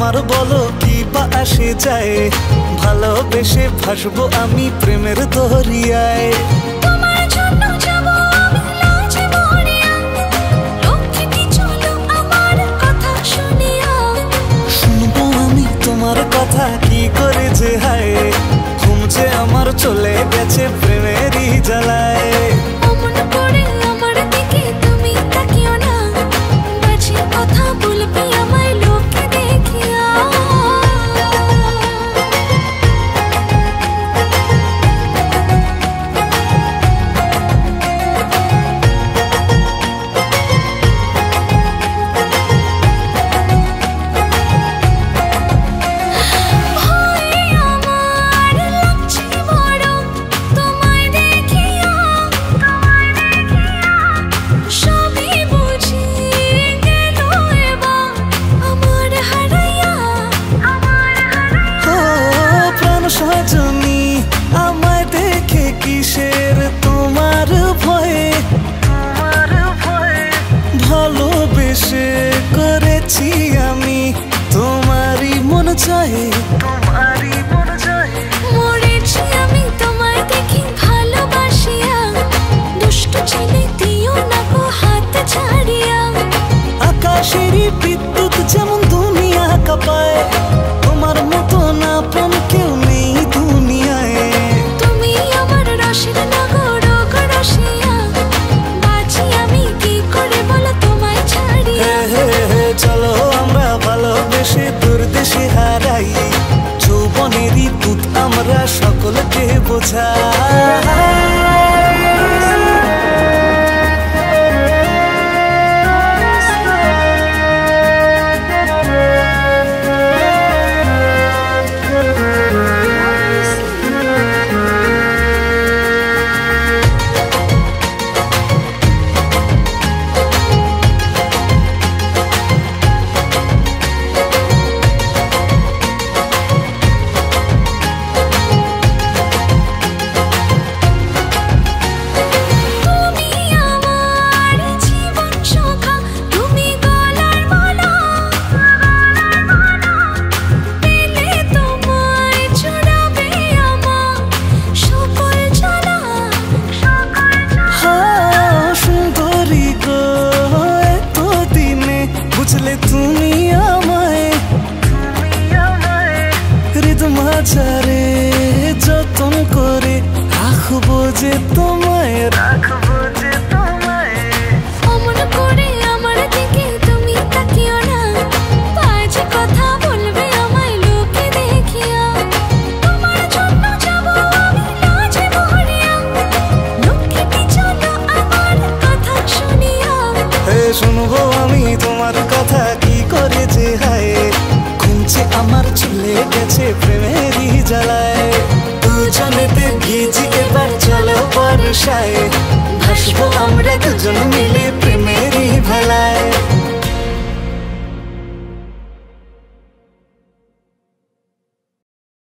আমার বলো কি বা আসে যায়, ভালোবেসে ভাসবো আমি প্রেমের দরিয়ায়। তোমার জন্য যাব আমি লাজে মরিয়া, লক্ষ্মীটি চলো আমার কথা শুনিয়া। শুনবো আমি তোমার কথা কি করে যে হায়, ঘুম যে আমার চলে গেছে প্রেমেরই জ্বালায়। অমন করে আমার দিকে তুমি তাকিও না, বাজে কথা বলবি আমায় লোকে দেখিয়া। আমায় দেখে কিসের তোমার ভয়ে, ভালোবেসে করেছি আমি তোমারই মন চাহে। মরেছি আমি তোমায় দেখি ভালোবাসিয়া, দুষ্ট ছেলে দিও না গো হাত ছাড়িয়া। আকাশেরই বিদ্যুৎ যেমন দুনিয়া কাঁপায়, তোমার মতো না প্রাণ কেউ নেই দুনিয়ায়। তুমি আমার রসের নগর গো রসিয়া, বাঁচি আমি কি করে বলো তোমায় ছাড়িয়া। চলো আমরা ভালোবেসে দূর দেশে হারাই, যৌবনেরই দুধ আমরা সকলকে বোঝাই। তুমি আমায় হৃদয় মাঝারে যতন করে রাখবো যে তোমায়, অমন করে আমার দিকে তুমি তাকিও না, বাজে কথা বলবে আমায় লোকে দেখিয়া। তোমার জন্য যাব আমি লাজে মরিয়া, লক্ষ্মীটি চলো আমার কথা শুনিয়া। শুনবো আমি তোমার কথা কি করে যে হায়, ঘুমছে আমার চলে গেছে প্রেমেরই জ্বালায়। দুজনেতে ভিজি এবার চলো বর্ষায়,